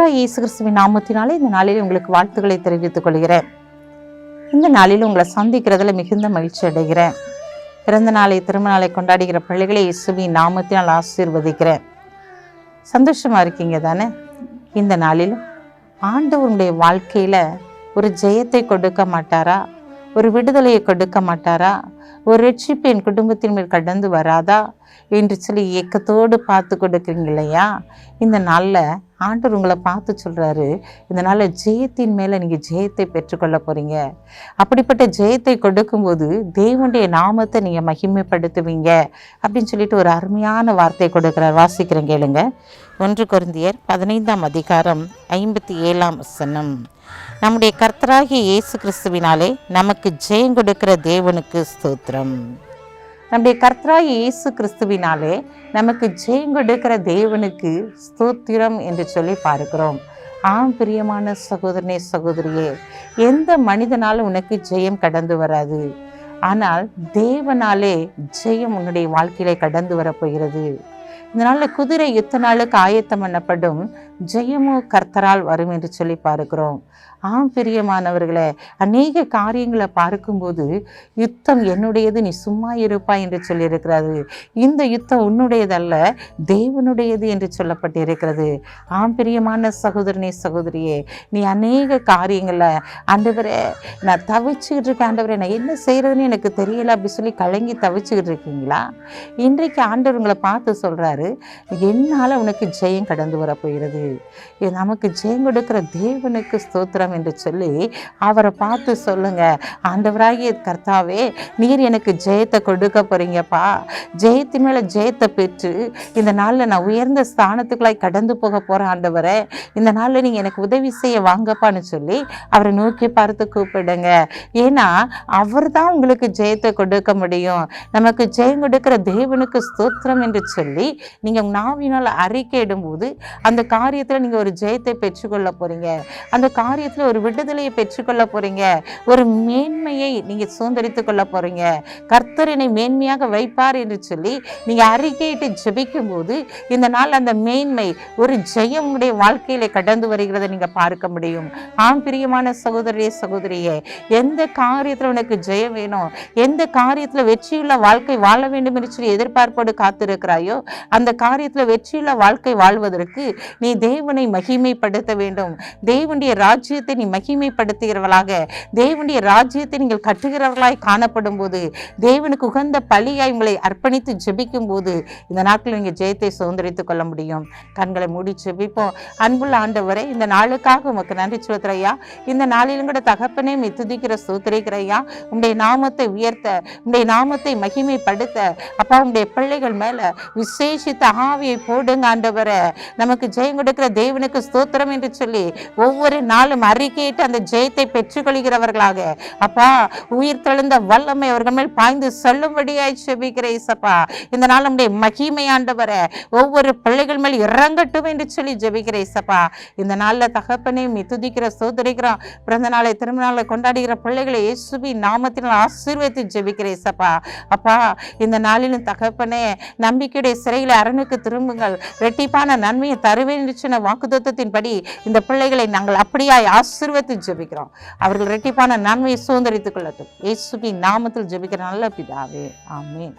கர்த்தராகிய இயேசு கிறிஸ்துவின் நாமத்தினாலே இந்த நாளில் உங்களுக்கு வாழ்த்துக்களை தெரிவித்துக் கொள்கிறேன். இந்த நாளில் உங்களை சந்திக்கிறதுல மிகுந்த மகிழ்ச்சி அடைகிறேன். பிறந்த நாளை திருமண நாளை கொண்டாடுகிற பிள்ளைகளை இயேசுவின் நாமத்தினால் ஆசீர்வதிக்கிறேன். சந்தோஷமா இருக்கீங்க தானே? இந்த நாளில் ஆண்டவருடைய வாழ்க்கையில ஒரு ஜெயத்தை கொடுக்க மாட்டாரா? ஒரு விடுதலையை கொடுக்க மாட்டாரா? ஒரு ரட்சிப்பு என் குடும்பத்தின் மேல் கடந்து வராதா என்று சொல்லி ஏக்கத்தோடு பார்த்து கொடுக்குறீங்க இல்லையா? இந்த நாளில் ஆண்டவர் உங்களை பார்த்து சொல்கிறாரு, இந்த நாளில் ஜெயத்தின் மேலே நீங்கள் ஜெயத்தை பெற்றுக்கொள்ள போகிறீங்க. அப்படிப்பட்ட ஜெயத்தை கொடுக்கும்போது தேவனுடைய நாமத்தை நீங்கள் மகிமைப்படுத்துவீங்க அப்படின்னு சொல்லிட்டு ஒரு அருமையான வார்த்தை கொடுக்குறார். வாசிக்கிறேன் கேளுங்க. 1 கொரிந்தியர் 15ஆம் அதிகாரம் 57ஆம் வசனம். நம்முடைய கர்த்தராகிய இயேசு கிறிஸ்துவினாலே நமக்கு ஜெயம் கொடுக்கிற தேவனுக்கு ஸ்தோத்திரம். நம்முடைய கர்த்தராகிய இயேசு கிறிஸ்துவினாலே நமக்கு ஜெயம் கொடுக்கிற தேவனுக்கு ஸ்தோத்திரம் என்று சொல்லி பார்க்கிறோம். பிரியமான சகோதரனே சகோதரியே, எந்த மனிதனாலும் உனக்கு ஜெயம் கடந்து வராது. ஆனால் தேவனாலே ஜெயம் உன்னுடைய வாழ்க்கையிலே கடந்து வரப்போகிறது. இதனால குதிரை யுத்த நாளுக்கு ஆயத்தம் பண்ணப்படும், ஜெயமோ கர்த்தரால் வரும் என்று சொல்லி பார்க்கிறோம். பிரியமானவர்களே, அநேக காரியங்களை பார்க்கும்போது யுத்தம் என்னுடையது, நீ சும்மா இருப்பாய் என்று சொல்லியிருக்கிறது. இந்த யுத்தம் உன்னுடையதல்ல, தேவனுடையது என்று சொல்லப்பட்டு இருக்கிறது. பிரியமான சகோதரனே சகோதரியே, நீ அநேக காரியங்களை ஆண்டவரே நான் தவிச்சுக்கிட்டு இருக்கேன், ஆண்டவரே நான் என்ன செய்யறதுன்னு எனக்கு தெரியல அப்படி சொல்லி கலங்கி தவிச்சுக்கிட்டு இருக்கீங்களா? இன்றைக்கு ஆண்டவர் உங்களை பார்த்து சொல்றாரு, என்னால் உனக்கு ஜெயம் கடந்து வரப்போகிறது. நமக்கு ஜெயம் கொடுக்கிற தேவனுக்கு ஸ்தோத்திரம் என்று சொல்லி அவரை பார்த்து சொல்லுங்க, ஆண்டவராகிய கர்த்தாவே, நீர் எனக்கு ஜெயத்தை கொடுக்க போறீங்கப்பா. ஜெயத்தின் மேல ஜெயத்தை பெற்று இந்த நாளில் நான் உயர்ந்த ஸ்தானத்துக்குள்ளாய் கடந்து போக போறேன் ஆண்டவரே. இந்த நாளில் நீங்க எனக்கு உதவி செய்ய வாங்கப்பான்னு சொல்லி அவரை நோக்கி பார்த்து கூப்பிடுங்க. ஏன்னா அவர் தான் உங்களுக்கு ஜெயத்தை கொடுக்க முடியும். நமக்கு ஜெயம் கொடுக்கிற தேவனுக்கு ஸ்தோத்திரம் என்று சொல்லி நீங்க நாவினால் அறிக்கையிடும்போது அந்த காரியத்துல நீங்க ஒரு ஜெயத்தை பெற்றுக்கொள்ள போறீங்க. அந்த காரியத்துல ஒரு விடுதலையை பெற்றுக்கொள்ள போறீங்க. ஒரு மேன்மையை நீங்க சுதந்திரித்துக் கொள்ள போறீங்க. கர்த்தர் என்னை மேன்மையாக வைப்பார் என்று சொல்லி நீங்க அறிக்கையிட்டு ஜெபிக்கும் போது இந்த நாள் அந்த மேன்மை ஒரு ஜெயம் உடைய வாழ்க்கையில கடந்து வருகிறத நீங்க பார்க்க முடியும். பிரியமான சகோதரியே சகோதரியே, எந்த காரியத்துல உனக்கு ஜெயம் வேணும், எந்த காரியத்துல வெற்றியுள்ள வாழ்க்கை வாழ வேண்டும் என்று சொல்லி எதிர்பார்ப்போடு காத்திருக்கிறாயோ, அந்த காரியத்துல வெற்றியுள்ள வாழ்க்கை வாழ்வதற்கு நீ தேவனை மகிமைப்படுத்த வேண்டும். தேவனுடைய ராஜ்யத்தை நீ மகிமைப்படுத்துகிறவர்களாக, தேவனுடைய ராஜ்யத்தை நீங்கள் கட்டுகிறவர்களாய் காணப்படும் போது, தேவனுக்கு உகந்த பலியாய் உங்களை அர்ப்பணித்து ஜெபிக்கும் போது இந்த நாட்களில் நீங்கள் ஜெயத்தை சுதந்திரித்துக் கொள்ள முடியும். கண்களை மூடி ஜெபிப்போம். அன்புள்ள ஆண்டவரே, இந்த நாளுக்காக உமக்கு நன்றி செலுத்துறையா. இந்த நாளிலும் கூட தகப்பனே துதிக்கிற ஸ்தோத்திரிக்கிறையா. உங்களுடைய நாமத்தை உயர்த்த, உங்களுடைய நாமத்தை மகிமைப்படுத்த அப்பா, உங்களுடைய பிள்ளைகள் மேல விசேஷித்த ஆவியை போடுங்க ஆண்டவரே. நமக்கு ஜெயம் கொடுக்கிற தேவனுக்கு ஸ்தோத்திரம் என்று சொல்லி ஒவ்வொரு நாளும் அறிக்கையிட்டு அந்த ஜெயத்தை பெற்றுக்கொள்கிறவர்களாக அப்பா, உயிர் தெழுந்த வல்லமை அவர்கள் மேல் பாய்ந்து செல்லும்படியாய் ஜெபிக்கிறேன் இயேசப்பா. இந்த நாள் நம்முடைய மகிமை ஆண்டவரே ஒவ்வொரு பிள்ளைகள் மேல் இறங்கட்டும் என்று சொல்லி ஜெபிக்கிறேன் இயேசப்பா. இந்த நாளில் தகப்பனே துதிக்கிற சோதரிக்கிறோம். பிறந்த நாளை திருமண நாளை கொண்டாடுகிற பிள்ளைகளை இயேசுவின் நாமத்தினால் ஆசீர்வதித்து ஜெபிக்கிறேன் இயேசப்பா. அப்பா, இந்த நாளிலும் தகப்பனே நம்பிக்கையுடைய சிறையில் அரணுக்கு திரும்புங்கள், இரட்டிப்பான நன்மையை தருவேன் என்று சொன்ன வாக்குத்தத்தத்தின்படி இந்த பிள்ளைகளை நாங்கள் அப்படியாய் ஆசீர்வதித்து ஜெபிக்கிறோம். அவர்கள் இரட்டிப்பான நன்மையை சுதந்திரித்துக் கொள்ளட்டும். இயேசுவின் நாமத்தில் ஜெபிக்கிற நல்ல பிதாவே, ஆமென்.